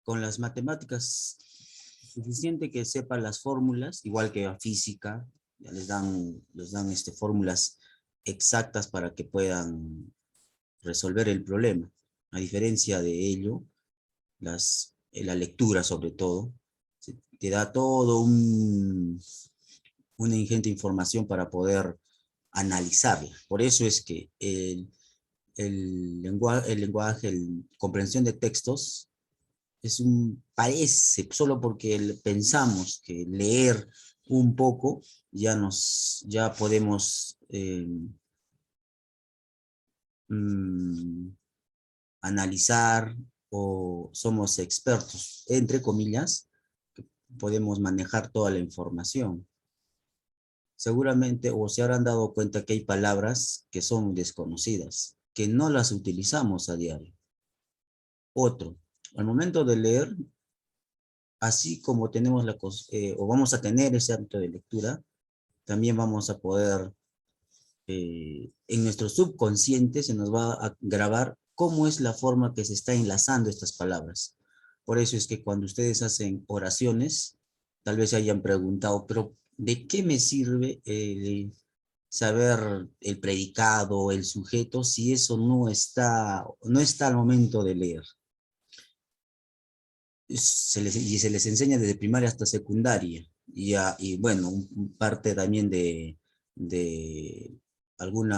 Con las matemáticas, suficiente que sepan las fórmulas, igual que a física, ya les dan fórmulas exactas para que puedan resolver el problema. A diferencia de ello, la lectura sobre todo, te da todo una ingente información para poder analizarla. Por eso es que el lenguaje, comprensión de textos, parece, solo porque pensamos que leer un poco ya podemos analizar o somos expertos, entre comillas, podemos manejar toda la información. Seguramente o se habrán dado cuenta que hay palabras que son desconocidas, que no las utilizamos a diario. Otro, al momento de leer, así como tenemos o vamos a tener ese hábito de lectura, también vamos a poder, en nuestro subconsciente se nos va a grabar cómo es la forma que se está enlazando estas palabras. Por eso es que cuando ustedes hacen oraciones, tal vez se hayan preguntado, pero ¿de qué me sirve saber el predicado, el sujeto, si eso no está al momento de leer? Y se les enseña desde primaria hasta secundaria, y bueno, parte también de algún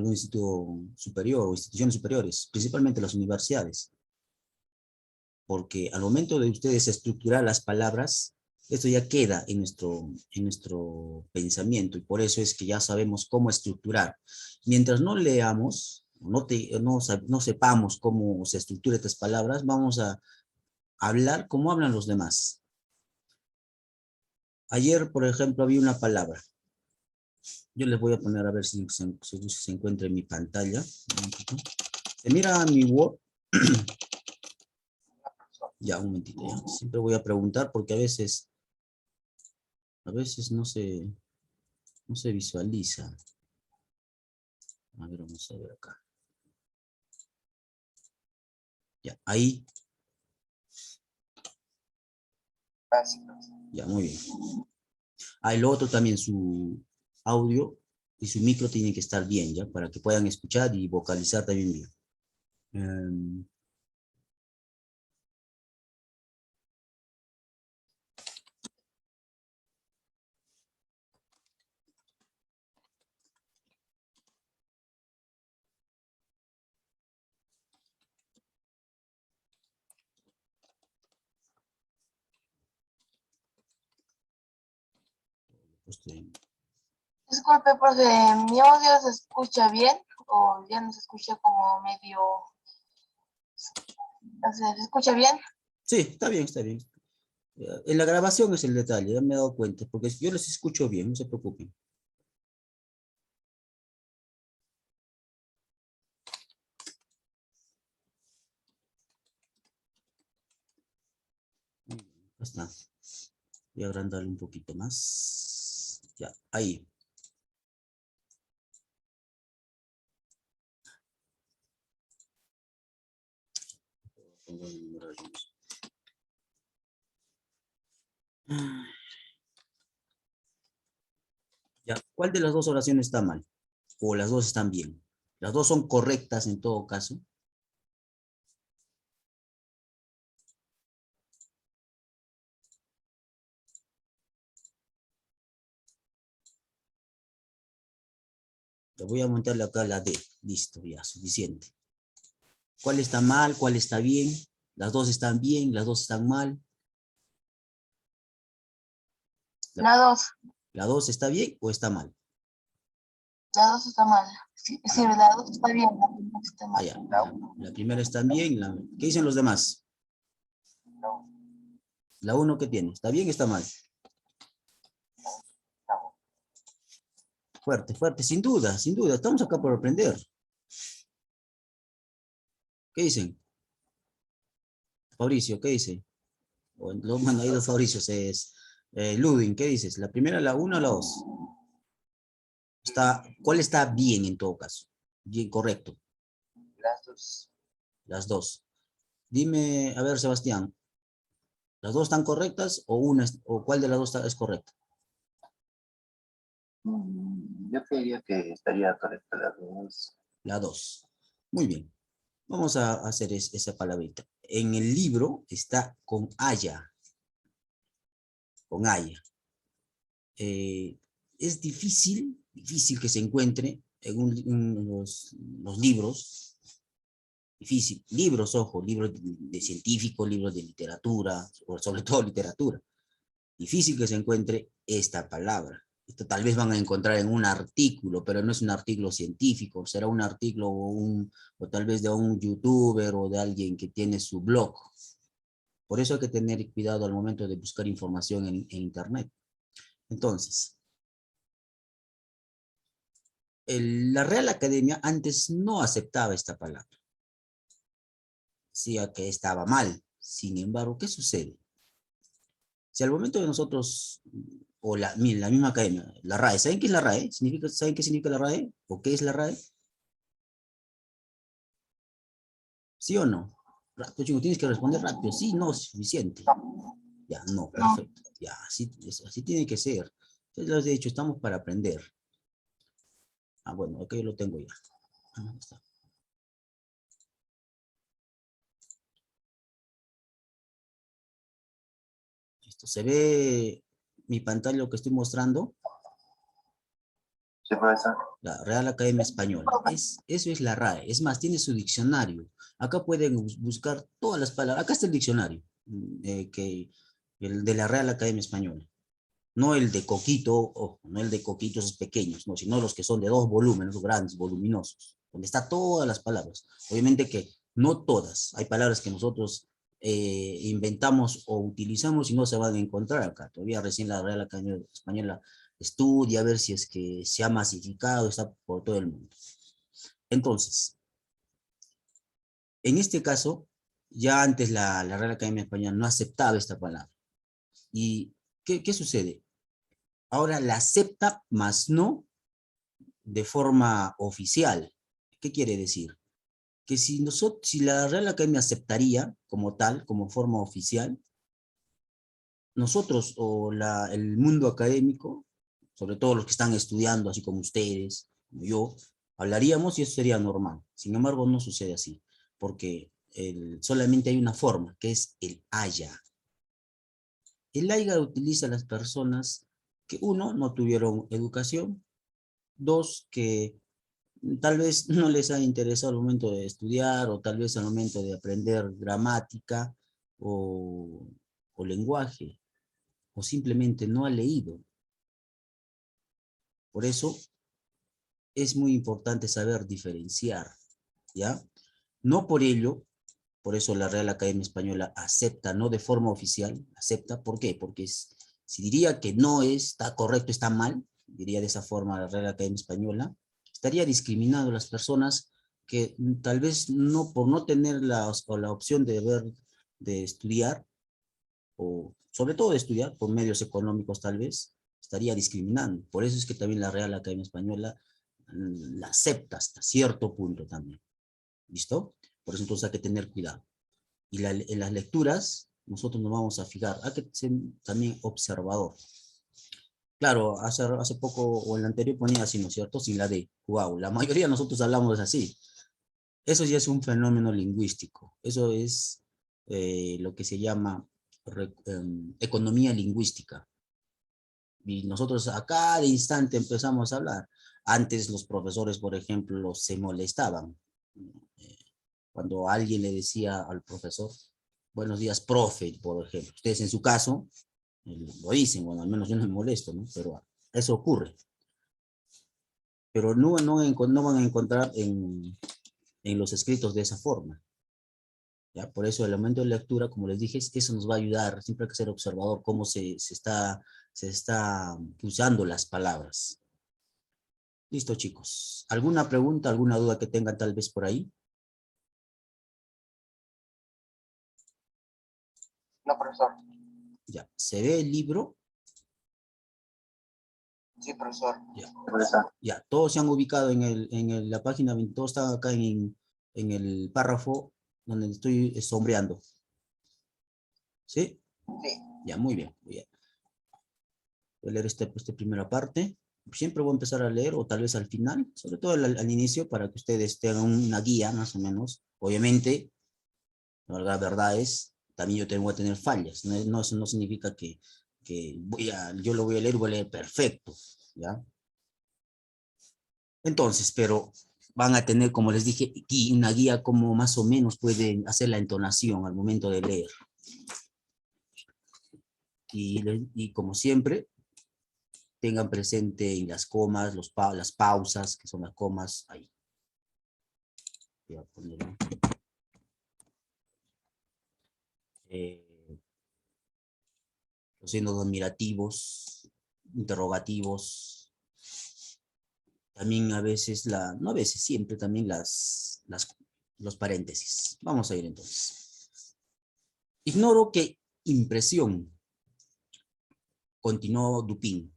instituto superior o instituciones superiores, principalmente las universidades, porque al momento de ustedes estructurar las palabras, esto ya queda en nuestro pensamiento, y por eso es que ya sabemos cómo estructurar. Mientras no leamos, no sepamos cómo se estructuran estas palabras, vamos a hablar como hablan los demás. Ayer, por ejemplo, había una palabra. Yo les voy a poner a ver si se encuentra en mi pantalla. Se mira mi Word. Ya, un momentito. Ya. Siempre voy a preguntar porque a veces no se visualiza. A ver, vamos a ver acá. Ya, ahí. Ya, muy bien. El otro también, su audio y su micro tienen que estar bien, ¿ya? Para que puedan escuchar y vocalizar también bien. Disculpe, profe, ¿mi audio se escucha bien o ya no se escucha como medio... ¿Se escucha bien? Sí, está bien, está bien. En la grabación es el detalle, ya me he dado cuenta, porque yo les escucho bien, no se preocupen. Ya está. Voy a agrandarle un poquito más. Ya, ahí. Ya, ¿cuál de las dos oraciones está mal? ¿O las dos están bien? Las dos son correctas en todo caso. Le voy a montarle acá la D. Listo, ya, suficiente. ¿Cuál está mal? ¿Cuál está bien? Las dos están bien, las dos están mal. La 2. ¿La 2 está bien o está mal? La 2 está mal. Sí, la 2 está bien, la primera está mal. Ya. La primera está bien. ¿Qué dicen los demás? La 1, ¿qué tiene? ¿Está bien o está mal? Fuerte, fuerte, sin duda, sin duda. Estamos acá por aprender. ¿Qué dicen? Fabricio, ¿qué dice? Bueno, hay dos Fabricios. Ludwig, ¿qué dices? ¿La primera, la 1 o la 2? ¿Cuál está bien en todo caso? Bien, correcto. Las dos. las dos. Dime, a ver, Sebastián, ¿las dos están correctas o una o cuál de las dos es correcta? Yo creería que estaría correcta las dos. La dos. Muy bien. Vamos a hacer esa palabrita. En el libro está con haya. Con haya. Es difícil que se encuentre en los libros. Difícil. Libros, ojo, libros de científicos, libros de literatura, sobre todo literatura. Difícil que se encuentre esta palabra. Esto tal vez van a encontrar en un artículo, pero no es un artículo científico, será un artículo o tal vez de un youtuber o de alguien que tiene su blog. Por eso hay que tener cuidado al momento de buscar información en internet. Entonces, la Real Academia antes no aceptaba esta palabra. Decía que estaba mal. Sin embargo, ¿qué sucede? Si al momento de nosotros, o la misma academia, la RAE, ¿saben qué es la RAE? ¿Saben qué significa la RAE? ¿O qué es la RAE? ¿Sí o no? Rápido, chico, tienes que responder rápido. Sí, no, es suficiente. Ya, no, perfecto. Ya, así tiene que ser. Entonces, les he dicho, estamos para aprender. Ah, bueno, acá yo lo tengo ya. Ah, está. Listo. ¿Se ve mi pantalla lo que estoy mostrando? Sí, profesor. La Real Academia Española. Eso es la RAE. Es más, tiene su diccionario. Acá pueden buscar todas las palabras. Acá está el diccionario, el de la Real Academia Española. No el de Coquito, ojo, no el de Coquitos pequeños, no, sino los que son de 2 volúmenes, los grandes, voluminosos, donde está todas las palabras. Obviamente que no todas. Hay palabras que nosotros inventamos o utilizamos y no se van a encontrar acá. Todavía recién la Real Academia Española estudia a ver si es que se ha masificado, está por todo el mundo. Entonces, en este caso, ya antes la Real Academia Española no aceptaba esta palabra. ¿Y qué sucede? Ahora la acepta, más no de forma oficial. ¿Qué quiere decir? Que si la Real Academia aceptaría como tal, como forma oficial, nosotros o el mundo académico, sobre todo los que están estudiando, así como ustedes, como yo, hablaríamos y eso sería normal. Sin embargo, no sucede así, porque solamente hay una forma, que es el haya. El haya utiliza a las personas que, uno, no tuvieron educación, dos, que tal vez no les ha interesado al momento de estudiar o tal vez al momento de aprender gramática o lenguaje, o simplemente no ha leído. Por eso es muy importante saber diferenciar, ¿ya? No por ello, por eso la Real Academia Española acepta, no de forma oficial, acepta, ¿por qué? Porque si diría que no está correcto, está mal, diría de esa forma la Real Academia Española, estaría discriminando a las personas que tal vez no, por no tener la opción de estudiar, o sobre todo de estudiar por medios económicos tal vez, estaría discriminando. Por eso es que también la Real Academia Española la acepta hasta cierto punto también. ¿Listo? Por eso entonces hay que tener cuidado. Y en las lecturas nosotros nos vamos a fijar, hay que ser también observador. Claro, hace poco o en el anterior ponía así, ¿no es cierto? Sin la D. Wow, la mayoría de nosotros hablamos así. Eso ya es un fenómeno lingüístico. Eso es lo que se llama economía lingüística. Y nosotros a cada instante empezamos a hablar. Antes los profesores, por ejemplo, se molestaban. Cuando alguien le decía al profesor, buenos días, profe, por ejemplo. Ustedes en su caso lo dicen, bueno, al menos yo no me molesto, ¿no? Pero eso ocurre. Pero no van a encontrar en los escritos de esa forma. ¿Ya? Por eso el aumento de lectura, como les dije, eso nos va a ayudar. Siempre hay que ser observador cómo se está usando las palabras. Listo, chicos. ¿Alguna pregunta, alguna duda que tengan tal vez por ahí? No, profesor. Ya. ¿Se ve el libro? Sí, profesor. Ya. Profesor. Ya. Todos se han ubicado en la página 20, todos están acá en el párrafo donde estoy sombreando. ¿Sí? Sí. Ya, muy bien. Voy a leer esta primera parte. Siempre voy a empezar a leer, o tal vez al final, sobre todo al inicio, para que ustedes tengan una guía, más o menos. Obviamente, la verdad es, también yo tengo que tener fallas. Eso no significa que yo lo voy a leer perfecto, ¿ya? Entonces, pero van a tener, como les dije, una guía como más o menos pueden hacer la entonación al momento de leer. Y como siempre, tengan presente en las comas, las pausas, que son las comas, ahí. Voy a ponerlo. Los signos admirativos, interrogativos, también a veces, no a veces, siempre también los paréntesis. Vamos a ir entonces. Ignoro qué impresión, continuó Dupin,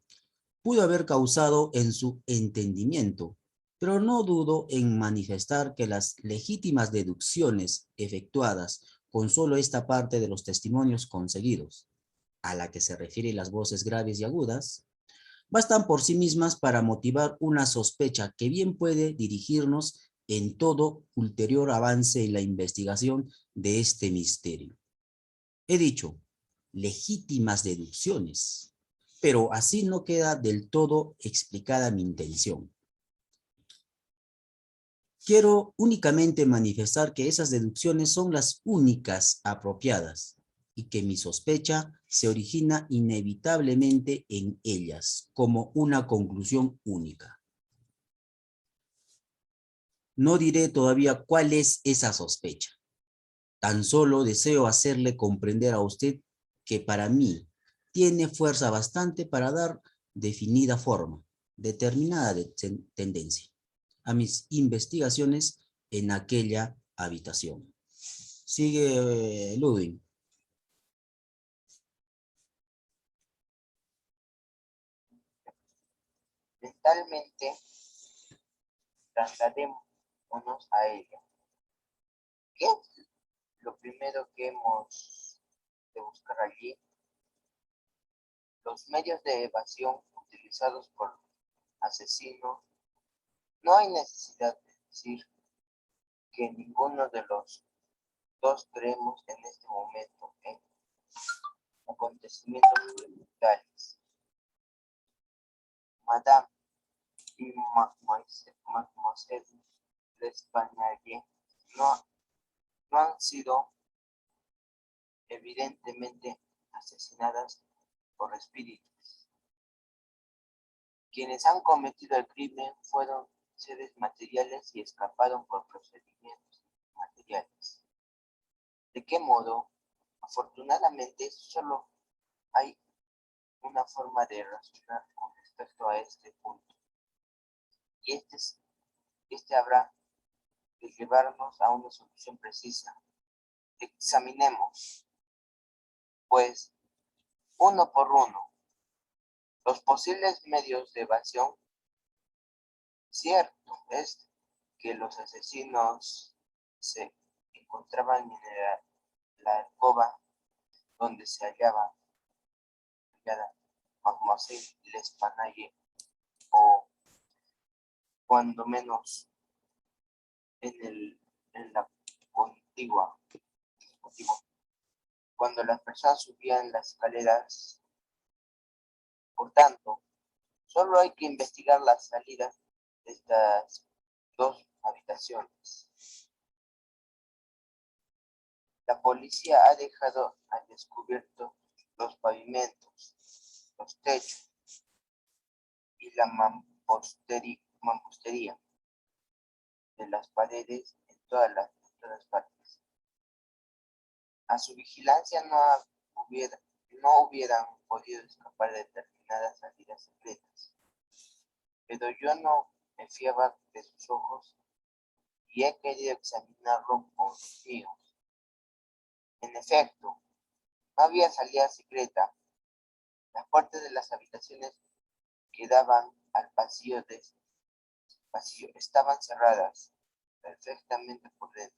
pudo haber causado en su entendimiento, pero no dudo en manifestar que las legítimas deducciones efectuadas con solo esta parte de los testimonios conseguidos, a la que se refieren las voces graves y agudas, bastan por sí mismas para motivar una sospecha que bien puede dirigirnos en todo ulterior avance en la investigación de este misterio. He dicho, legítimas deducciones, pero así no queda del todo explicada mi intención. Quiero únicamente manifestar que esas deducciones son las únicas apropiadas y que mi sospecha se origina inevitablemente en ellas como una conclusión única. No diré todavía cuál es esa sospecha. Tan solo deseo hacerle comprender a usted que para mí tiene fuerza bastante para dar definida forma, determinada tendencia, a mis investigaciones en aquella habitación. Sigue Ludwig. Mentalmente trasladémonos a ella. ¿Qué es lo primero que hemos de buscar allí? Los medios de evasión utilizados por asesinos. No hay necesidad de decir que ninguno de los dos creemos en este momento en acontecimientos fundamentales. Madame y Mademoiselle L'Espanaye no han sido evidentemente asesinadas por espíritus. Quienes han cometido el crimen fueron seres materiales y escaparon por procedimientos materiales. ¿De qué modo? Afortunadamente, solo hay una forma de razonar con respecto a este punto. Y este habrá de llevarnos a una solución precisa. Examinemos, pues, uno por uno, los posibles medios de evasión. Cierto es que los asesinos se encontraban en la alcoba donde se hallaba Mademoiselle L'Espanaye, o cuando menos en la contigua. Cuando las personas subían las escaleras. Por tanto, solo hay que investigar las salidas de estas dos habitaciones. La policía ha dejado al descubierto los pavimentos, los techos y la mampostería de las paredes en todas partes. A su vigilancia no hubieran podido escapar de determinadas salidas secretas, pero yo no me fiaba de sus ojos y he querido examinarlo con los míos. En efecto, no había salida secreta. Las puertas de las habitaciones que daban al pasillo estaban cerradas perfectamente por dentro.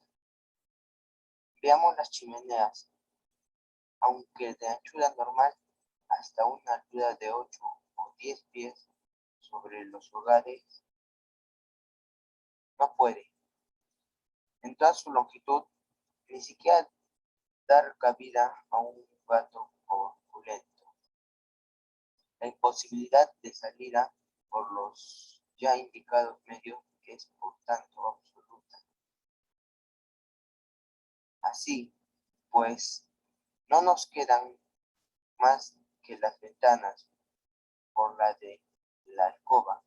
Veamos las chimeneas. Aunque de anchura normal, hasta una altura de 8 o 10 pies sobre los hogares, no puede, en toda su longitud, ni siquiera dar cabida a un gato corpulento. La imposibilidad de salida por los ya indicados medios es por tanto absoluta. Así, pues, no nos quedan más que las ventanas por la de la alcoba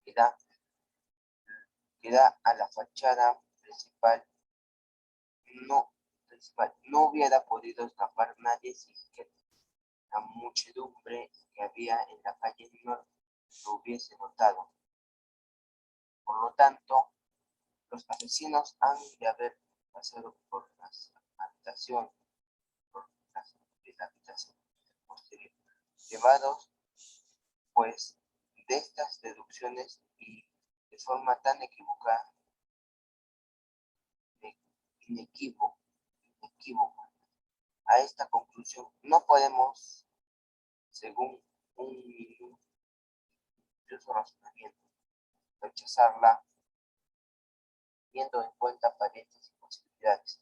que da a la fachada principal. No hubiera podido escapar nadie sin que la muchedumbre que había en la calle norte lo hubiese notado. Por lo tanto, los asesinos han de haber pasado por las habitaciones, de la habitación posterior, llevados pues de estas deducciones y de forma tan equivocada, inequívoca, a esta conclusión no podemos, según un minucioso razonamiento, rechazarla teniendo en cuenta aparentes imposibilidades.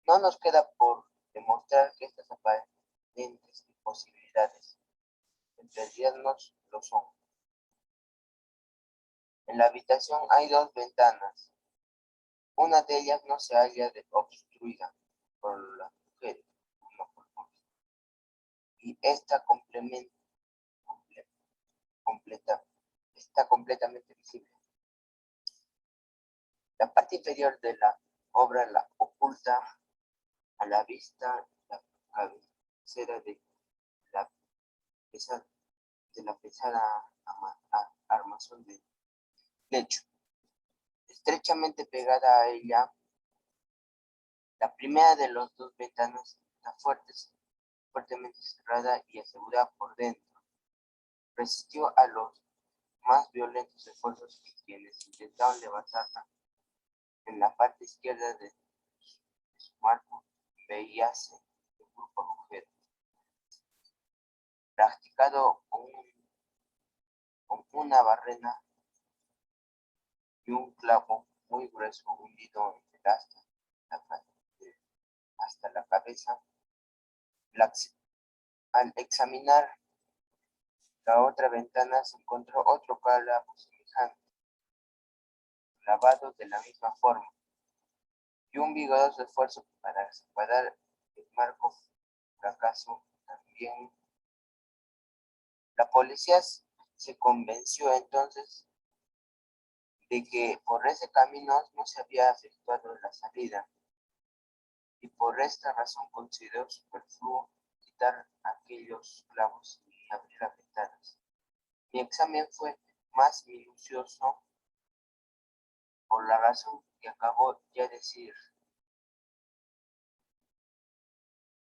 No nos queda por demostrar que estas aparentes imposibilidades en realidad no lo son. En la habitación hay dos ventanas. Una de ellas no se halla obstruida por las mujeres, y esta está completamente visible. La parte inferior de la obra la oculta a la vista la cabecera de la pesada armazón del techo. Estrechamente pegada a ella, la primera de las dos ventanas está fuertemente cerrada y asegurada por dentro. Resistió a los más violentos esfuerzos que quienes intentaron levantarla. En la parte izquierda de su marco veíase un grupo de mujeres, practicado con una barrena y un clavo muy grueso hundido en el asta hasta la cabeza. Al examinar la otra ventana se encontró otro clavo semejante, clavado de la misma forma, y un vigoroso esfuerzo para separar el marco fracasó también. La policía se convenció entonces de que por ese camino no se había efectuado la salida, y por esta razón consideró superfluo quitar aquellos clavos y abrir las ventanas. Mi examen fue más minucioso por la razón que acabo de decir,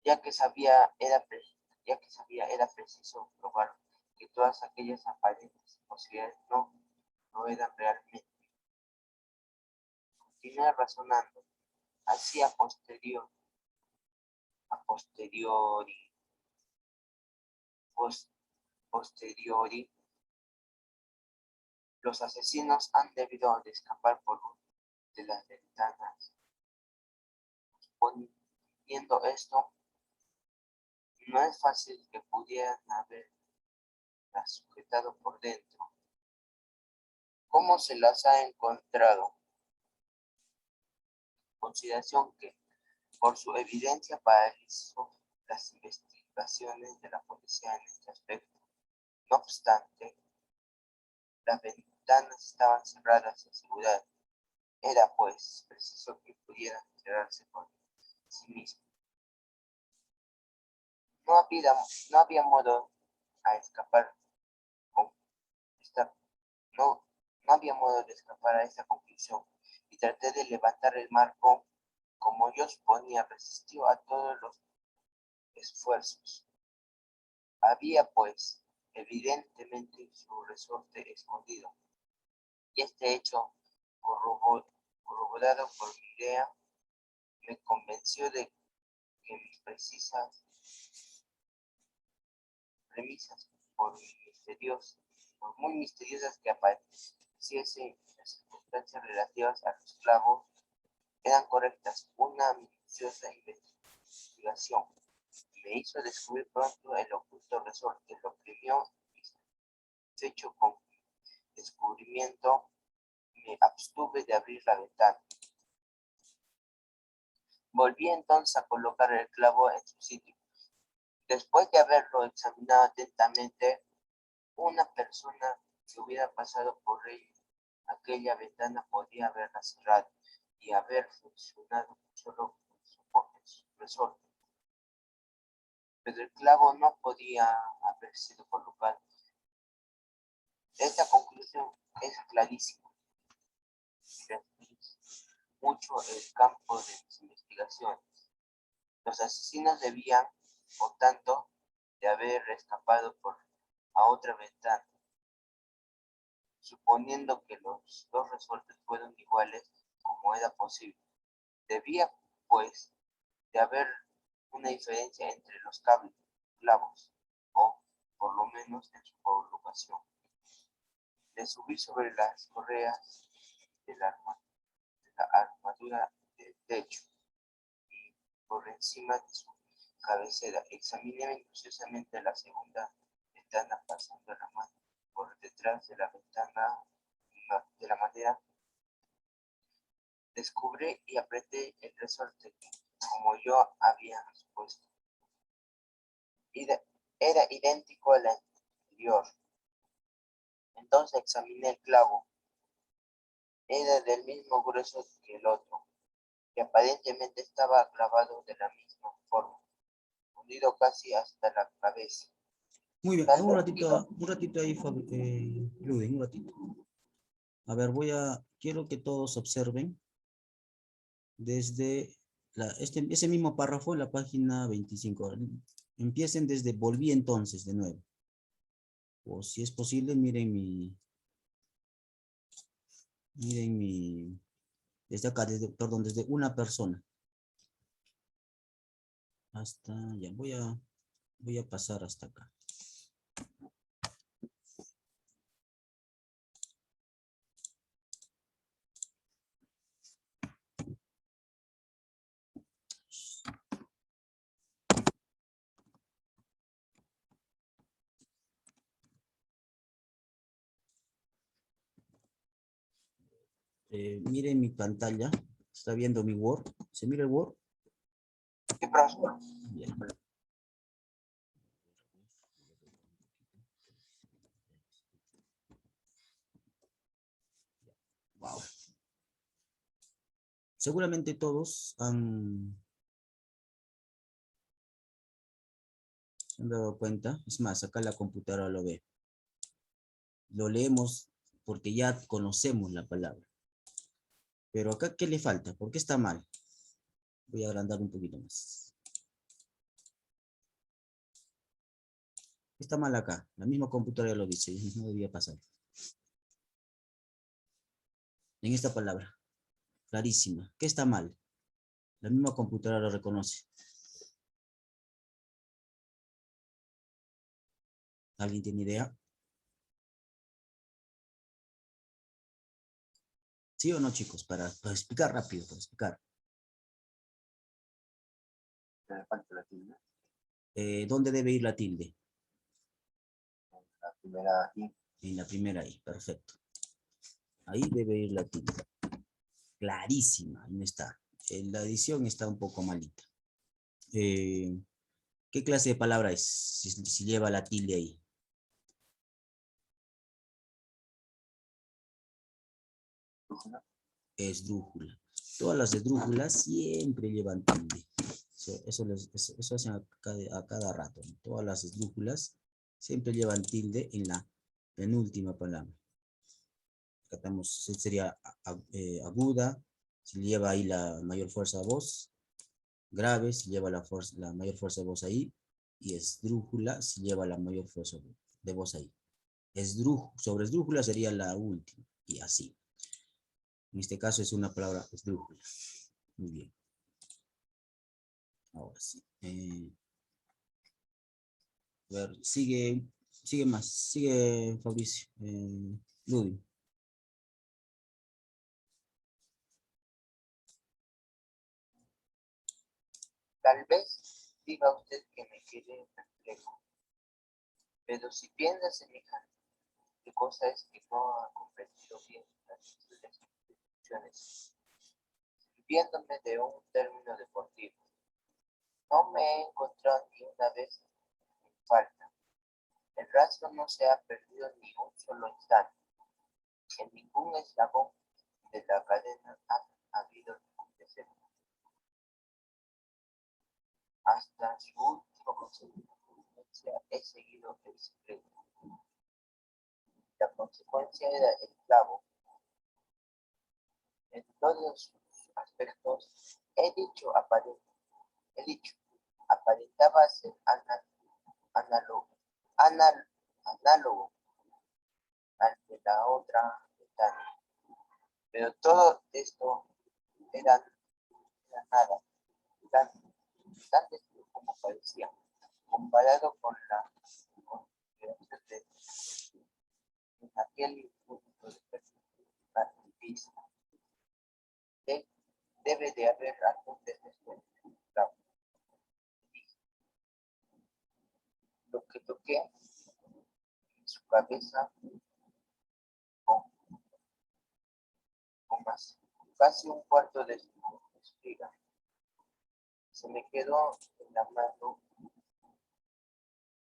ya que sabía era preciso probar que todas aquellas aparentes posibilidades no lo eran realmente. Continué razonando, así a posteriori, los asesinos han debido de escapar por de las ventanas. Poniendo esto, no es fácil que pudieran haberlas sujetado por dentro. ¿Cómo se las ha encontrado? Consideración que, por su evidencia, paralizó las investigaciones de la policía en este aspecto. No obstante, las ventanas estaban cerradas y aseguradas. Era, pues, preciso que pudieran cerrarse por sí mismas. No había modo a escapar con esta, no había modo de escapar a esta conclusión, y traté de levantar el marco. Como yo suponía, resistió a todos los esfuerzos. Había, pues, evidentemente su resorte escondido, y este hecho, corroborado por mi idea, me convenció de que mis premisas, por muy misteriosas que apareciesen las circunstancias relativas a los clavos, eran correctas. Una minuciosa investigación me hizo descubrir pronto el oculto resorte. Lo oprimió y, satisfecho con mi descubrimiento, me abstuve de abrir la ventana. Volví entonces a colocar el clavo en su sitio. Después de haberlo examinado atentamente, una persona que hubiera pasado por aquella ventana podía haberla cerrado y haber funcionado solo con su resorte. Pero el clavo no podía haber sido colocado. Esta conclusión es clarísima. Mucho el campo de mis investigaciones. Los asesinos debían, por tanto, de haber escapado a otra ventana. Suponiendo que los dos resortes fueron iguales como era posible, debía, pues, de haber una diferencia entre los clavos, o por lo menos en su colocación. Le subí sobre las correas de la armadura del techo y por encima de su cabecera examiné minuciosamente la segunda ventana pasando la mano por detrás de la ventana de la manera. Descubrí y apreté el resorte como yo había supuesto. Era idéntico al anterior. Entonces examiné el clavo. Era del mismo grueso que el otro, y aparentemente estaba clavado de la misma forma, hundido casi hasta la cabeza. Muy bien, un ratito ahí, Luden, un ratito. A ver, quiero que todos observen desde ese mismo párrafo en la página 25. Empiecen desde volví entonces de nuevo. O si es posible, miren desde acá, desde una persona. Ya, voy a pasar hasta acá. Miren mi pantalla. ¿Está viendo mi Word? ¿Se mira el Word? ¿Qué pasó? Bien. Wow. Seguramente todos se han dado cuenta. Es más, acá la computadora lo ve. Lo leemos porque ya conocemos la palabra. Pero acá, ¿qué le falta? ¿Por qué está mal? Voy a agrandar un poquito más. Está mal acá. La misma computadora lo dice. No debía pasar. En esta palabra. Clarísima. ¿Qué está mal? La misma computadora lo reconoce. ¿Alguien tiene idea? ¿Sí o no, chicos? Para explicar rápido, para explicar. ¿Le falta la tilde? ¿Dónde debe ir la tilde? La primera I. En la primera I, perfecto. Ahí debe ir la tilde. Clarísima, ahí no está. La edición está un poco malita. ¿Qué clase de palabra es si lleva la tilde ahí? Esdrújula. Todas las esdrújulas siempre llevan tilde. Eso hacen a cada rato, ¿no? Todas las esdrújulas siempre llevan tilde en la penúltima palabra. Sería aguda, si lleva ahí la mayor fuerza de voz. Grave, si lleva la mayor fuerza de voz ahí. Y esdrújula, si lleva la mayor fuerza de voz ahí. Sobre esdrújula sería la última. Y así. En este caso es una palabra esdrújula. Muy bien. Ahora sí. A ver, sigue más, sigue Fabricio. Ludwig. Tal vez diga usted que me quede perplejo, pero si piensa semejante, ¿qué cosa es que no ha comprendido bien las instituciones? Sirviéndome de un término deportivo, no me he encontrado ni una vez en falta. El rastro no se ha perdido ni un solo instante. En ningún eslabón de la cadena ha habido ningún deseo. Hasta su última consecuencia he seguido el secreto. La consecuencia era el clavo. En todos sus aspectos, he dicho, aparentaba ser análogo, anal- análogo al de la otra ventana. Pero todo esto era, era nada, tan, tan destructivo como parecía, comparado con la configuración de en aquel punto de artificio. Debe de haber algún desespero. Claro, lo que toqué en su cabeza con, con más, casi un cuarto de su espiga. Se me quedó en la mano,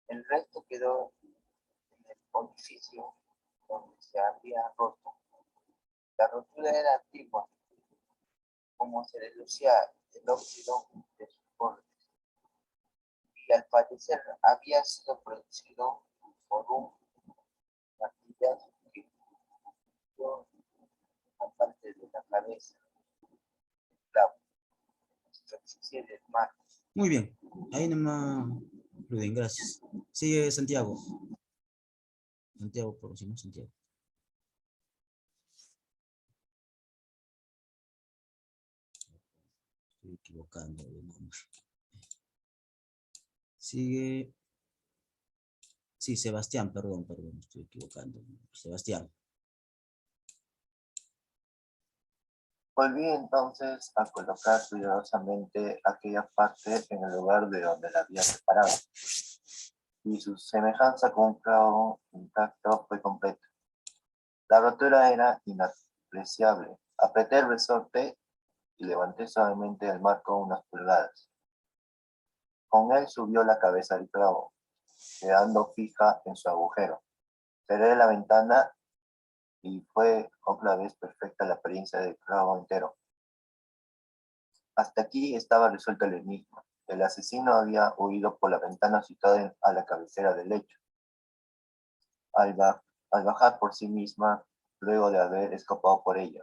el resto quedó en el orificio donde se había roto. La rotura era antigua, como se deducía el óxido de sus bordes, y al parecer había sido producido por un martillazo que dio una parte de la cabeza, la superficie del mar. Muy bien. Ahí nomás, Ludwig, gracias. Sigue Santiago. Santiago, por si no, Santiago. Estoy equivocando de nombre. Sigue. Sí, Sebastián, perdón, estoy equivocando. Sebastián. Volví entonces a colocar cuidadosamente aquella parte en el lugar de donde la había separado, y su semejanza con un clavo intacto fue completa. La rotura era inapreciable. Apreté el resorte y levanté suavemente el marco unas pulgadas. Con él subió la cabeza del clavo, quedando fija en su agujero. Cerré la ventana y fue otra vez perfecta la apariencia del clavo entero. Hasta aquí estaba resuelto el enigma. El asesino había huido por la ventana situada a la cabecera del lecho. Al, al bajar por sí misma, luego de haber escapado por ella,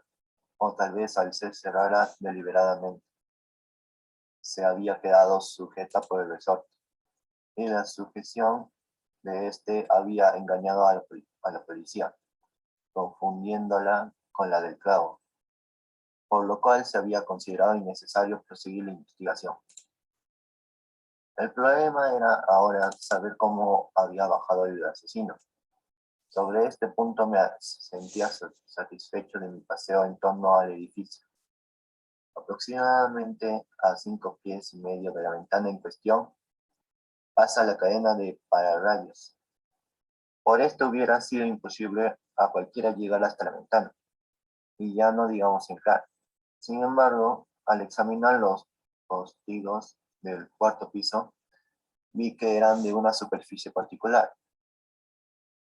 o tal vez al ser cerrada deliberadamente, se había quedado sujeta por el resorte, y la sujeción de este había engañado a la policía, confundiéndola con la del clavo, por lo cual se había considerado innecesario proseguir la investigación. El problema era ahora saber cómo había bajado el asesino. Sobre este punto me sentía satisfecho de mi paseo en torno al edificio. Aproximadamente a 5 pies y medio de la ventana en cuestión pasa la cadena de pararrayos. Por esto hubiera sido imposible a cualquiera llegar hasta la ventana, y ya no digamos entrar. Sin embargo, al examinar los postigos del cuarto piso, vi que eran de una superficie particular,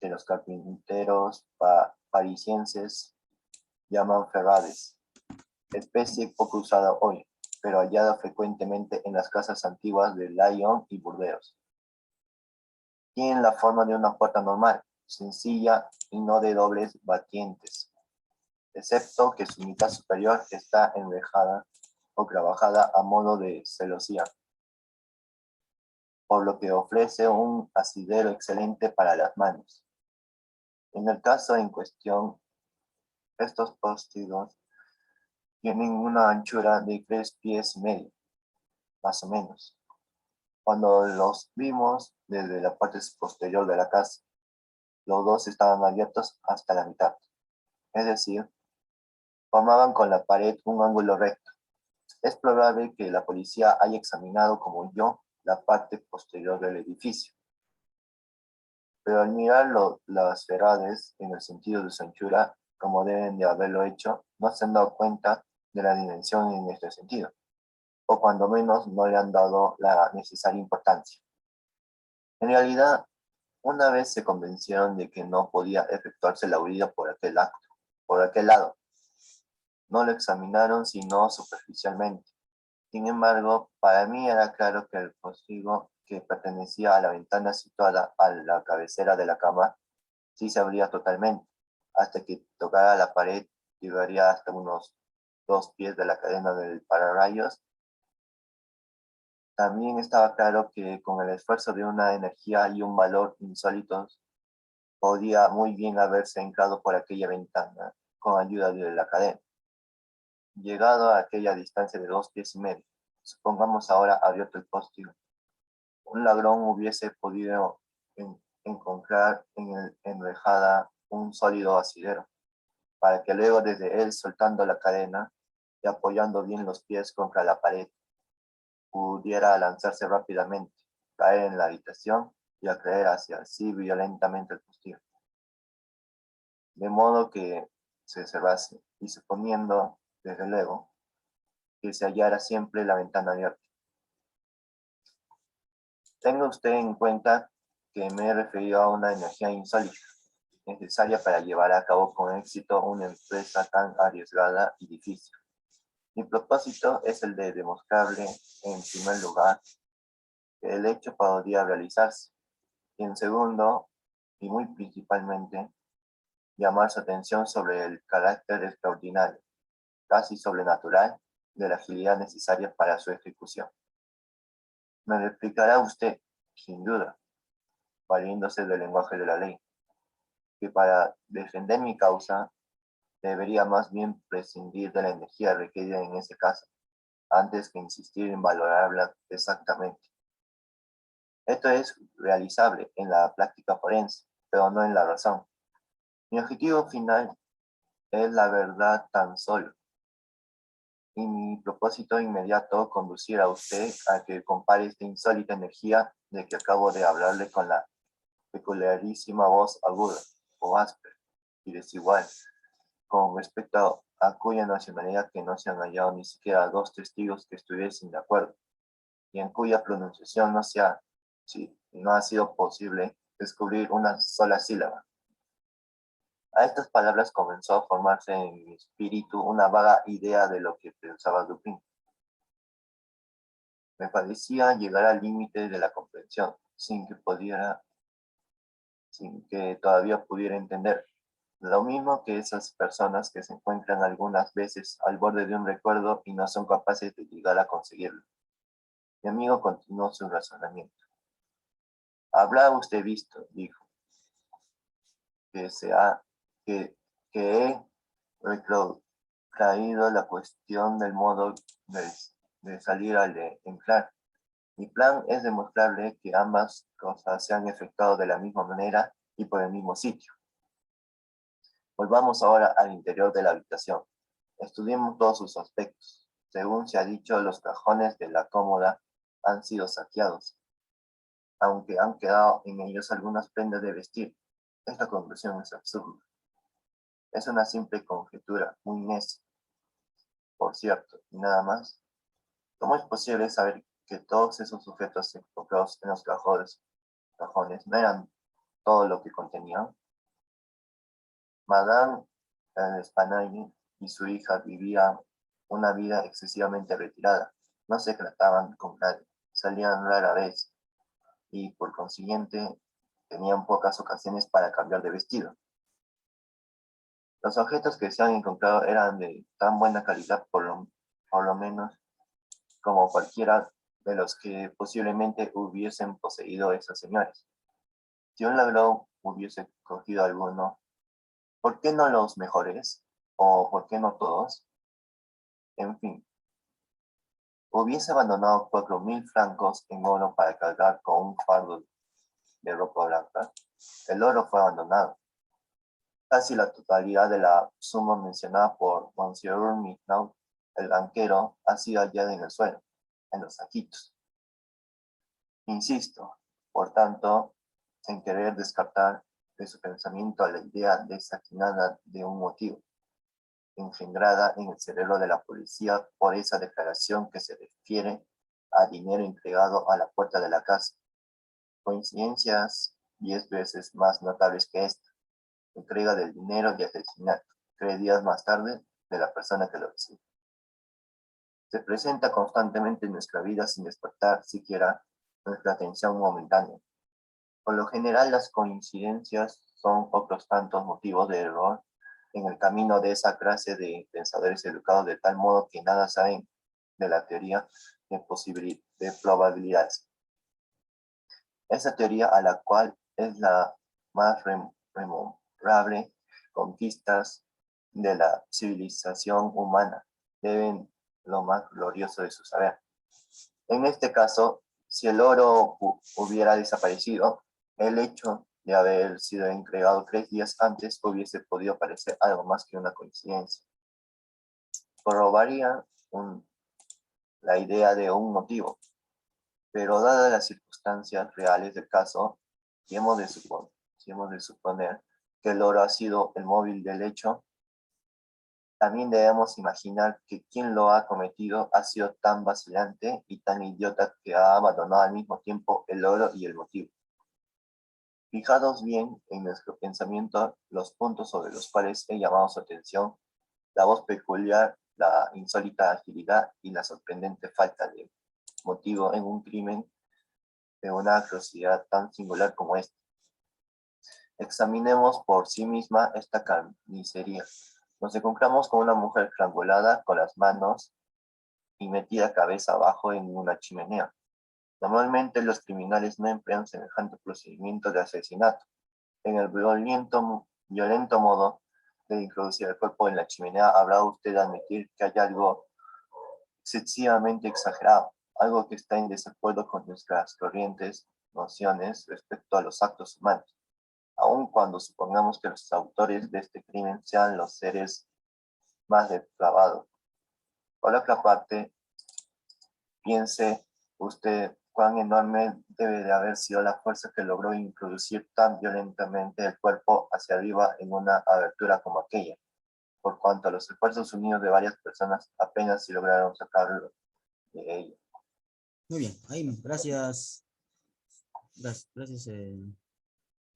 que los carpinteros parisienses llaman ferrades, especie poco usada hoy, pero hallada frecuentemente en las casas antiguas de Lyon y Burdeos. Tienen la forma de una puerta normal, sencilla y no de dobles batientes, excepto que su mitad superior está enrejada o trabajada a modo de celosía, por lo que ofrece un asidero excelente para las manos. En el caso en cuestión, estos postigos tienen una anchura de 3 pies y medio, más o menos. Cuando los vimos desde la parte posterior de la casa, los dos estaban abiertos hasta la mitad, es decir, formaban con la pared un ángulo recto. Es probable que la policía haya examinado como yo la parte posterior del edificio, pero al mirar las paredes en el sentido de su anchura, como deben de haberlo hecho, no se han dado cuenta de la dimensión en este sentido, o cuando menos no le han dado la necesaria importancia. En realidad, una vez se convencieron de que no podía efectuarse la huida por aquel lado. No lo examinaron sino superficialmente. Sin embargo, para mí era claro que el postigo que pertenecía a la ventana situada a la cabecera de la cama sí se abría totalmente, hasta que tocara la pared, llegaría hasta unos 2 pies de la cadena del pararrayos. También estaba claro que con el esfuerzo de una energía y un valor insólitos, podía muy bien haberse entrado por aquella ventana con ayuda de la cadena. Llegado a aquella distancia de 2 pies y medio, supongamos ahora abierto el postigo, un ladrón hubiese podido encontrar en el enrejada un sólido asidero, para que luego desde él, soltando la cadena y apoyando bien los pies contra la pared, pudiera lanzarse rápidamente, caer en la habitación y atraer hacia sí violentamente el postigo, de modo que se cerrase, y suponiendo, desde luego, que se hallara siempre la ventana abierta. Tenga usted en cuenta que me he referido a una energía insólita, necesaria para llevar a cabo con éxito una empresa tan arriesgada y difícil. Mi propósito es el de demostrarle, en primer lugar, que el hecho podría realizarse, y en segundo, y muy principalmente, llamar su atención sobre el carácter extraordinario, casi sobrenatural, de la agilidad necesaria para su ejecución. Me replicará usted, sin duda, valiéndose del lenguaje de la ley, que para defender mi causa debería más bien prescindir de la energía requerida en ese caso, antes que insistir en valorarla exactamente. Esto es realizable en la práctica forense, pero no en la razón. Mi objetivo final es la verdad tan solo, y mi propósito inmediato conducir a usted a que compare esta insólita energía de que acabo de hablarle con la peculiarísima voz aguda o áspera y desigual, con respecto a cuya nacionalidad que no se han hallado ni siquiera 2 testigos que estuviesen de acuerdo, y en cuya pronunciación no ha sido posible descubrir una sola sílaba. A estas palabras comenzó a formarse en mi espíritu una vaga idea de lo que pensaba Dupin. Me parecía llegar al límite de la comprensión, sin que todavía pudiera entender. Lo mismo que esas personas que se encuentran algunas veces al borde de un recuerdo y no son capaces de llegar a conseguirlo. Mi amigo continuó su razonamiento. Habrá usted visto, dijo, que he retrotraído la cuestión del modo de salir al de entrar. Mi plan es demostrarle que ambas cosas se han efectuado de la misma manera y por el mismo sitio. Volvamos ahora al interior de la habitación. Estudiemos todos sus aspectos. Según se ha dicho, los cajones de la cómoda han sido saqueados, aunque han quedado en ellos algunas prendas de vestir. Esta conclusión es absurda. Es una simple conjetura, muy necia, por cierto, y nada más. ¿Cómo es posible saber que todos esos objetos encontrados en los cajones no eran todo lo que contenían? Madame Spanagne y su hija vivían una vida excesivamente retirada. No se trataban con nadie, salían rara vez y por consiguiente tenían pocas ocasiones para cambiar de vestido. Los objetos que se han encontrado eran de tan buena calidad por lo menos como cualquiera de los que posiblemente hubiesen poseído esas señoras. Si un ladrón hubiese cogido alguno, ¿por qué no los mejores? ¿O por qué no todos? En fin, hubiese abandonado 4.000 francos en oro para cargar con un fardo de ropa blanca, el oro fue abandonado. Casi la totalidad de la suma mencionada por Monsieur Mignaud, el banquero, ha sido hallada en el suelo, en los saquitos. Insisto, por tanto, en querer descartar de su pensamiento la idea desatinada de un motivo, engendrada en el cerebro de la policía por esa declaración que se refiere a dinero entregado a la puerta de la casa. Coincidencias 10 veces más notables que esta. Entrega del dinero y asesinato, 3 días más tarde, de la persona que lo recibe. Se presenta constantemente en nuestra vida sin despertar siquiera nuestra atención momentánea. Por lo general, las coincidencias son otros tantos motivos de error en el camino de esa clase de pensadores educados de tal modo que nada saben de la teoría de probabilidades. Esa teoría, a la cual es la más memorable conquistas de la civilización humana, deben lo más glorioso de su saber. En este caso, si el oro hubiera desaparecido, el hecho de haber sido entregado 3 días antes hubiese podido parecer algo más que una coincidencia. Corroboraría la idea de un motivo, pero dadas las circunstancias reales del caso, si hemos de suponer que el oro ha sido el móvil del hecho, también debemos imaginar que quien lo ha cometido ha sido tan vacilante y tan idiota que ha abandonado al mismo tiempo el oro y el motivo. Fijados bien en nuestro pensamiento los puntos sobre los cuales he llamado su atención, la voz peculiar, la insólita agilidad y la sorprendente falta de motivo en un crimen de una atrocidad tan singular como esta. Examinemos por sí misma esta carnicería. Nos encontramos con una mujer estrangulada con las manos y metida cabeza abajo en una chimenea. Normalmente los criminales no emplean semejante procedimiento de asesinato. En el violento modo de introducir el cuerpo en la chimenea, habrá usted de admitir que hay algo excesivamente exagerado, algo que está en desacuerdo con nuestras corrientes nociones respecto a los actos humanos, aun cuando supongamos que los autores de este crimen sean los seres más depravados. Por otra parte, piense usted cuán enorme debe de haber sido la fuerza que logró introducir tan violentamente el cuerpo hacia arriba en una abertura como aquella, por cuanto a los esfuerzos unidos de varias personas apenas si lograron sacarlo de ella. Muy bien, ahí, gracias. Gracias.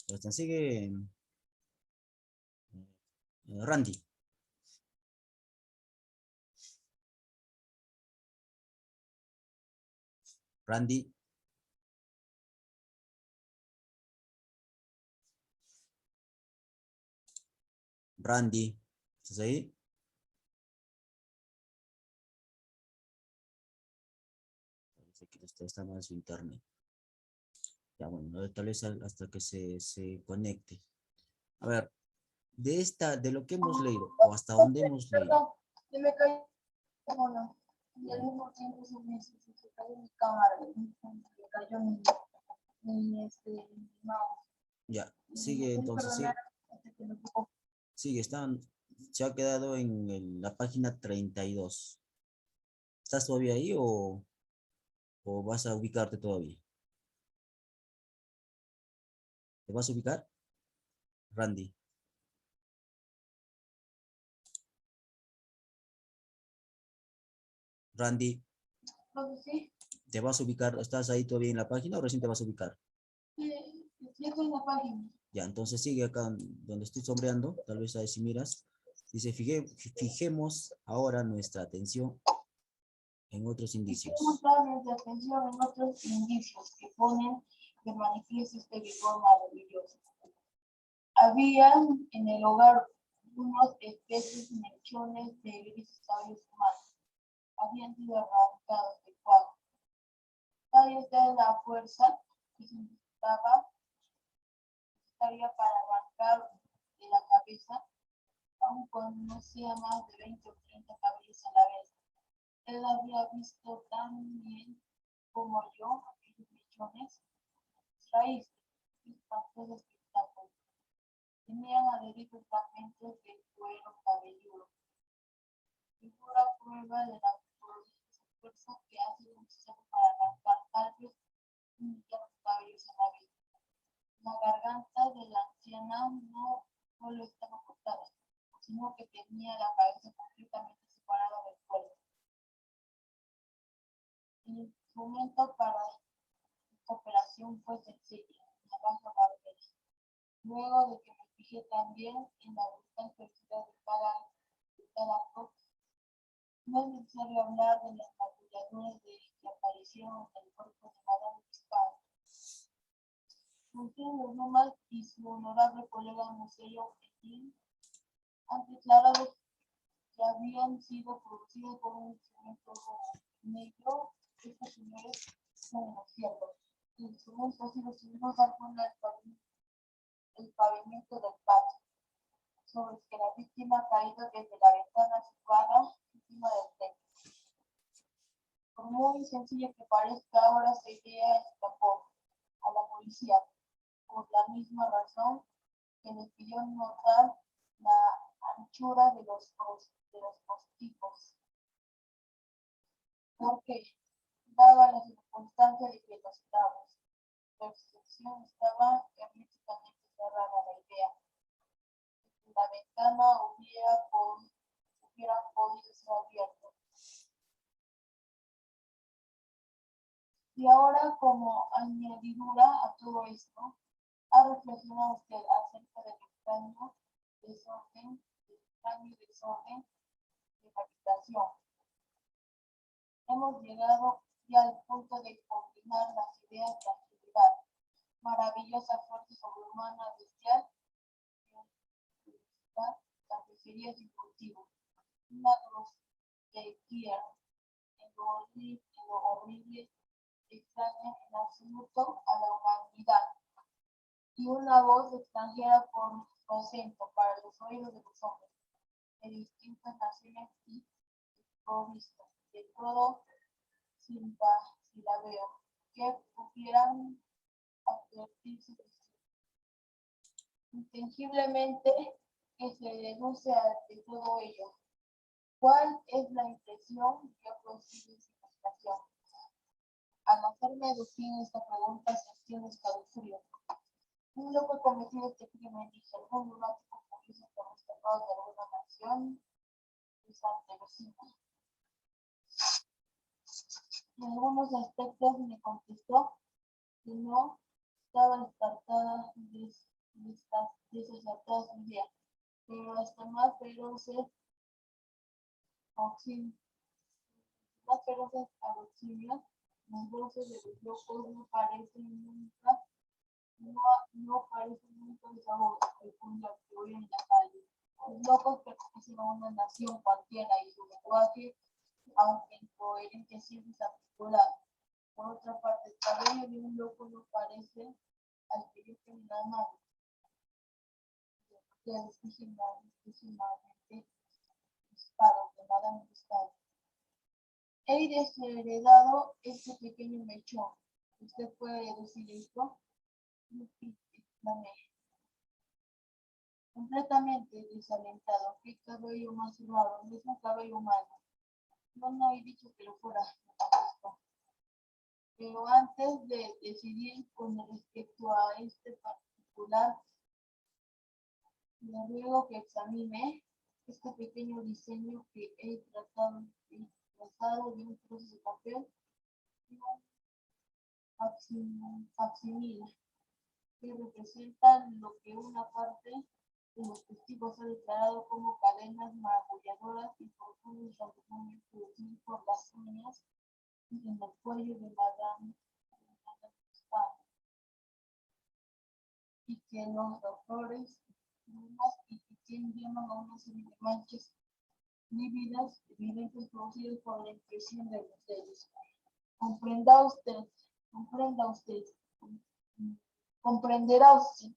Sebastián. Sigue Randy. Randy. Randy, ¿estás ahí? Parece que está mal su internet. Ya, bueno, tal vez hasta que se conecte. A ver, de lo que hemos leído, o hasta donde hemos leído. Perdón, se me cayó el teléfono. Y al mismo tiempo se cayó mi cámara, se cayó mi mouse. Ya, sigue entonces, Perdonar, sigue, se ha quedado en la página 32. ¿Estás todavía ahí o vas a ubicarte todavía? ¿Te vas a ubicar? Randy. Randy, sí, ¿te vas a ubicar? ¿Estás ahí todavía en la página o recién te vas a ubicar? ya estoy en la página. Ya, entonces sigue acá donde estoy sombreando, tal vez ahí si miras. Dice, fijemos ahora nuestra atención en otros indicios. Fijemos toda nuestra atención en otros indicios que ponen de manifiesto este vigor maravilloso. Había en el hogar unos especies mechones de grises sabios humanos. Habían sido arrancados del cuadro. Tal está la fuerza que se necesitaba necesaria para arrancar de la cabeza, aun cuando no sea más de 20 o 30 cabellos a la vez. Él había visto tan bien como yo aquellos mechones raíces y espantoso espectáculo. Tenían adheridos fragmentos de cuero cabelludo, figura prueba de la fuerza que ha sido necesario para arrancar tal vez un millón de cabellos en la vida. La garganta de la anciana no solo estaba cortada, sino que tenía la cabeza completamente separada del cuerpo. El instrumento para esta operación fue sencillo, una baja barbera. Luego de que me fijé también en la brutal felicidad de cada acto, no es necesario hablar de las magulladuras que aparecieron en el cuerpo de Madame Bisbal. Los Numas y su honorable colega Museo Petit han declarado que habían sido producidos por un instrumento negro. Estos señores son unos ciervos. El instrumento ha sido sin duda alguna el pavimento del patio, sobre el que la víctima ha caído desde la ventana situada encima del techo. Por muy sencilla que parezca, ahora esa idea escapó a la policía, por la misma razón que les pidió notar la anchura de los postigos, porque daba la circunstancia de que los cabos de excepción estaba herméticamente cerrada la idea de que la ventana hubiera podido ser abierta. Y ahora, como añadidura a todo esto, ¿ha reflexionado usted acerca del extraño desorden de la habitación? Hemos llegado ya al punto de combinar las ideas de agilidad, maravillosa fuerza sobrehumana bestial, carnicería sin cultivo, una grosería en lo horrible, extraña en absoluto a la humanidad, y una voz extranjera por su acento para los oídos de los hombres de distintas naciones y desprovistas de todo silabeo que pudieran advertirse intangiblemente que se deduce de todo ello. ¿Cuál es la impresión que produce esa imaginación? Al hacerme Dupin esta pregunta, sentí un escalofrío. Un loco cometido este crimen, dije, algún lunático curioso que hemos escapado de alguna nación distante vecina. En algunos aspectos me contestó que no estaba descartada de desacertadas ideas, pero hasta más feroces auxilios, las voces de los locos no parecen nunca esa voz peculiar que oyen en la calle. Los locos pertenecen a una nación cualquiera y su lenguaje, aunque incoherente, siempre es articulado. Por otra parte, el cabello de un loco no parece al que yo tengo en la mano, que es legítimamente disparo, de Madame Bisbal. He desheredado este pequeño mechón. ¿Usted puede decir esto? Exclamé, completamente desalentado. ¿Qué cabello más raro? No es un cabello humano. No he dicho que lo fuera. Pero antes de decidir con respecto a este particular, le ruego que examine este pequeño diseño que he trazado de un trozo de papel y un facsimile que representa lo que una parte de los testigos ha declarado como cadenas maravilladoras y profundos rasguños producidos por las uñas en el cuello de Madame Bisbal, y que los doctores y quien llaman a una serie de manchas lívidas evidentes producidas por la impresión de los dedos. Comprenderá usted,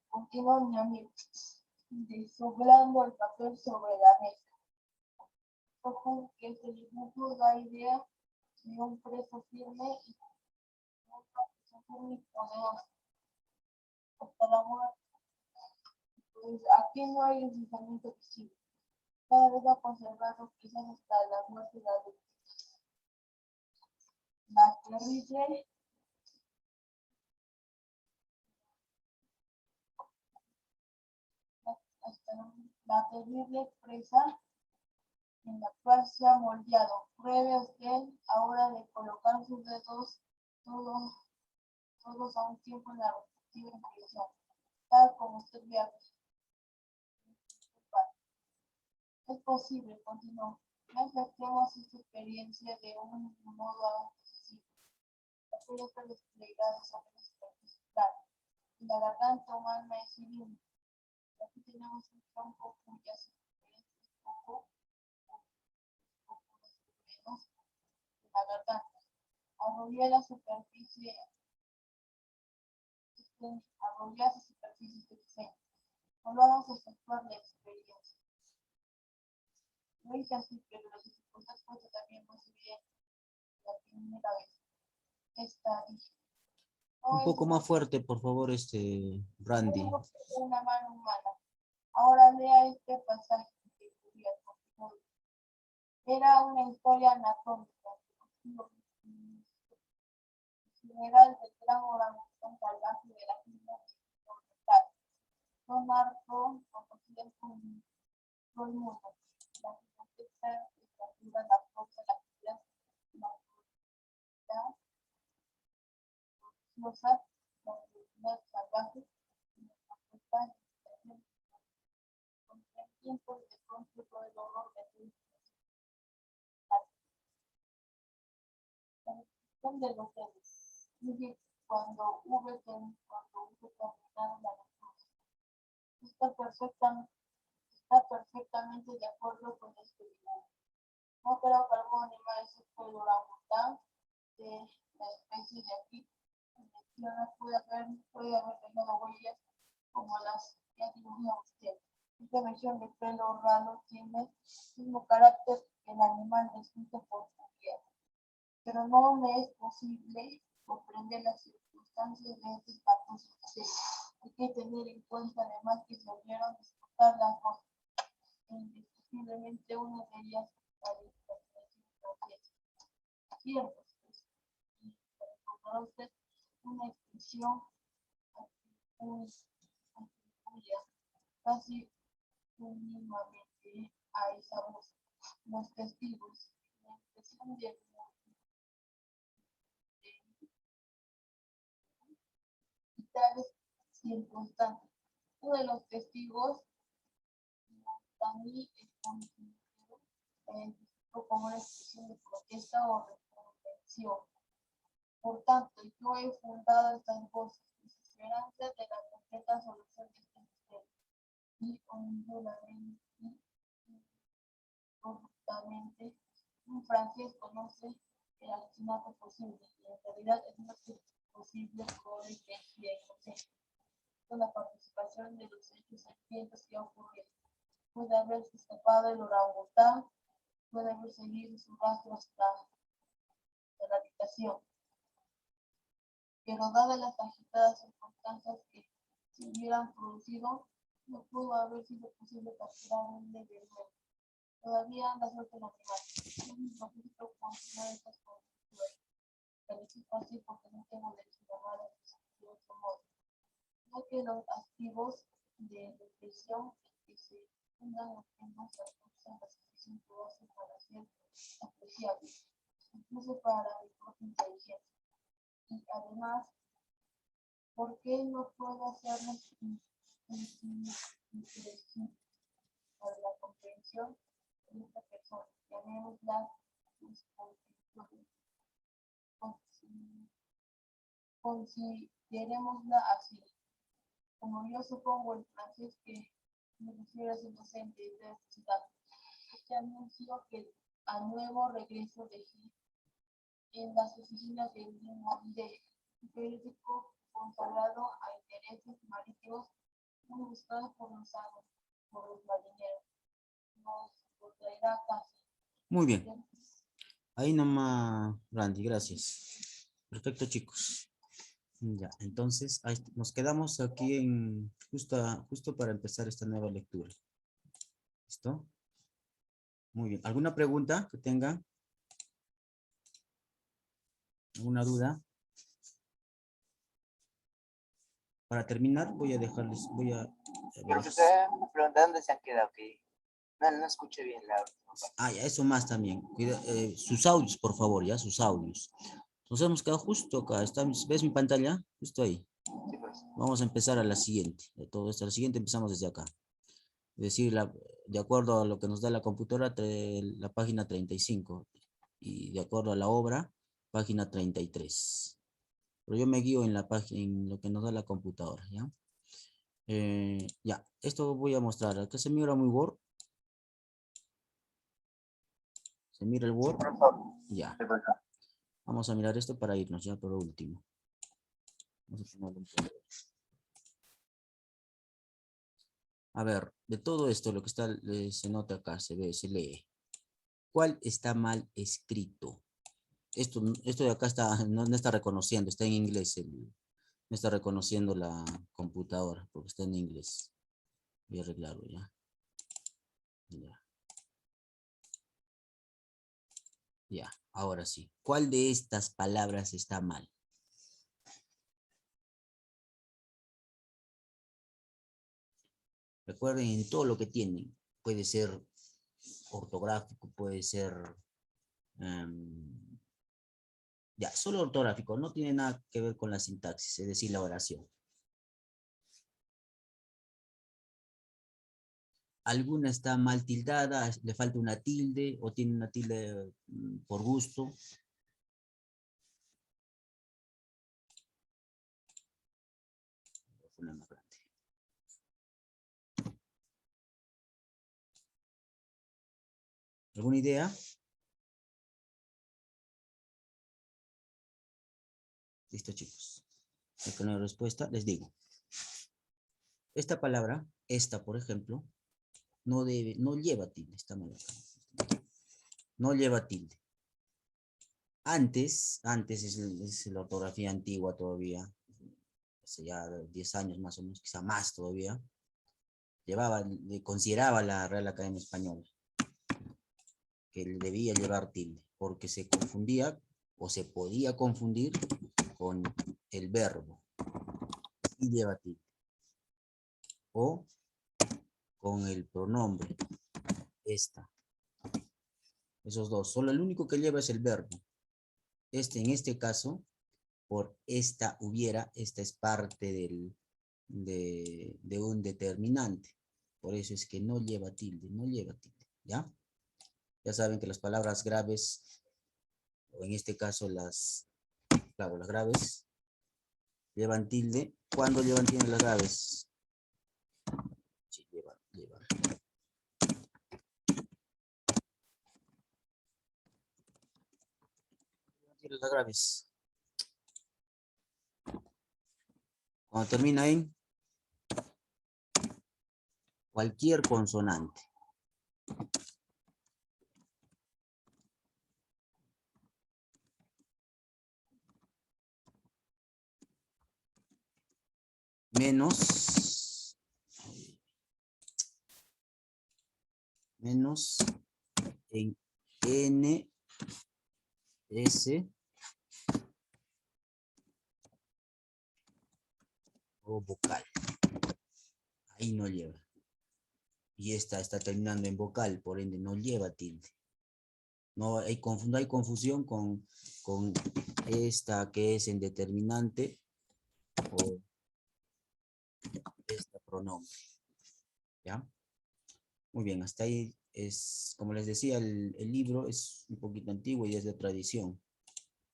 continuó mi amigo, desoblando el papel sobre la mesa. Ojo que este dibujo da idea de un preso firme y poderoso hasta la muerte. Pues aquí no hay deslizamiento visible. Cada vez ha conservado quizás hasta la muerte de la víctima. La terrible la terrible presa en la cual se ha moldeado. Pruebe usted ahora de colocar sus dedos todos a un tiempo en la respectiva impresión, tal como usted ve aquí. Es posible, continuó. No efectuemos esta experiencia de un modo aún decisivo. Las pelotas desplegadas sobre la superficie plana. Y la garganta humana es cilíndrica. Aquí tenemos un tronco cuyas circunferencias poco menos de la garganta. Arrolla la superficie, arrolla la superficie de diseño. Volvamos a efectuar la experiencia. Lo hice así, pero las dificultades fueron también más evidentes la primera vez. Esta dije. Un poco más fuerte, por favor, Randy. Una mano humana. Ahora lea este pasaje que cubierto. Era una historia anatómica. General del gran orangután salvaje de la isla oriental. No marcó conocida con todo el mundo. La gigantesca estatura, la fuerza, la agilidad, la velocidad graciosa, la velocidad salvaje, y la facultad de con el tiempo de pronto todo el horror de la descripción de los seres. Dice cuando hube terminado la lectura. Está perfectamente de acuerdo con este dibujo. No creo que algún animal excepto el orangután de la especie de aquí menciona puede haber dejado huellas como las que ha dibujado usted. Esta versión de pelo ralo tiene el mismo carácter que el animal descrito por Cuvier, pero no me es posible comprender las circunstancias de este espantoso suceso. Hay que tener en cuenta además que se volvieron a disputar las dos, e indiscutiblemente una de ellas la dispersión francesa. Cierto, y encontrará usted una expresión atribuida casi unívocamente a esa voz. Los testigos, la expresión de tales circunstancias. Uno de los testigos, Dani, como una expresión de protesta o reprensión. Por tanto, yo he fundado estas voces, mis esperanzas de la completa solución de este misterio, y corruptamente, un francés conoce el asesinato posible, y en realidad es más que posible por el que es inocente. Con la participación de los hechos sangrientos que ha ocurrido. Puede haberse escapado el orangután, puede haber seguido su rastro hasta la habitación. Pero dadas las agitadas circunstancias que se hubieran producido, no pudo haber sido posible capturar un leve nuevo. Todavía anda suelto el animal. Es mi propósito continuar estas conjeturas. Califico así porque no tengo derecho a llamar de otro modo. Ya que los activos de represión que se fundan apenas alcanzan la suficiente base para ser apreciables, incluso para mi propia inteligencia. Y además, ¿por qué no puedo hacerles interesantes para la comprensión de esta persona? Llamémosla considerémosla así. Como yo supongo el francés que me refiero a ser docente de la ciudad, este anuncio que al nuevo regreso de Gil en las oficinas del Monde, un periódico consagrado a intereses marítimos muy buscados por los marineros, nos lo traerá a casa. Muy bien. Ahí nomás, Randy, gracias. Perfecto, chicos. Ya, entonces ahí nos quedamos aquí en justo para empezar esta nueva lectura. ¿Listo? Muy bien. ¿Alguna pregunta que tengan? ¿Alguna duda? Para terminar, voy a dejarles, voy a ver. Profesor, me preguntan dónde se han quedado, que no escuché bien la última parte. Ah, ya, eso más también. Sus audios, por favor, ya, sus audios. Nos hemos quedado justo acá. ¿Ves mi pantalla? Justo ahí. Sí, profesor. Vamos a empezar a la siguiente. De todo esto, a la siguiente empezamos desde acá. Es decir, de acuerdo a lo que nos da la computadora, la página 35. Y de acuerdo a la obra, página 33. Pero yo me guío en la página, en lo que nos da la computadora, ¿ya? Ya, esto voy a mostrar. Acá se mira muy Word. ¿Se mira el Word? Ya. Sí, profesor. Vamos a mirar esto para irnos ya por último. Vamos a tomarlo un poco. A ver, de todo esto, lo que está, se nota acá, se ve, se lee. ¿Cuál está mal escrito? Esto de acá no está reconociendo, está en inglés. No está reconociendo la computadora porque está en inglés. Voy a arreglarlo ya. Ya. Ya, ahora sí. ¿Cuál de estas palabras está mal? Recuerden en todo lo que tienen. Puede ser ortográfico, puede ser... ya, solo ortográfico. No tiene nada que ver con la sintaxis, es decir, la oración. Alguna está mal tildada, le falta una tilde o tiene una tilde por gusto. Voy a poner más grande. ¿Alguna idea? Listo, chicos. Con la respuesta les digo. Esta palabra, esta por ejemplo, no lleva tilde. Está mal acá. No lleva tilde. Antes es la ortografía antigua todavía, hace ya 10 años más o menos, quizá más todavía, consideraba la Real Academia Española que debía llevar tilde, porque se confundía o se podía confundir con el verbo y lleva tilde, o con el pronombre, esta. Esos dos, solo el único que lleva es el verbo. En este caso, por esta hubiera, esta es parte de un determinante. Por eso es que no lleva tilde, ¿ya? Ya saben que las palabras graves, o en este caso las graves, llevan tilde. ¿Cuándo llevan tilde las graves? Sí, llevan. Tilde las graves. Cuando termina en cualquier consonante. Menos en N, S o vocal. Ahí no lleva. Y esta está terminando en vocal, por ende no lleva tilde. No hay confusión con esta que es en determinante o este pronombre. ¿Ya? Muy bien, hasta ahí es, como les decía, el libro es un poquito antiguo y es de tradición.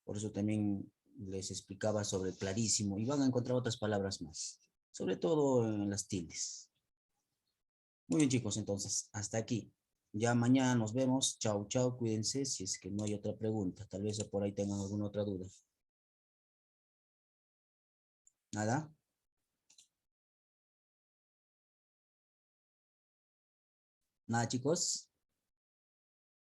Por eso también les explicaba sobre clarísimo y van a encontrar otras palabras más, sobre todo en las tildes. Muy bien, chicos, entonces, hasta aquí. Ya mañana nos vemos. Chao, chao, cuídense si es que no hay otra pregunta. Tal vez por ahí tengan alguna otra duda. ¿Nada? ¿Nada, chicos?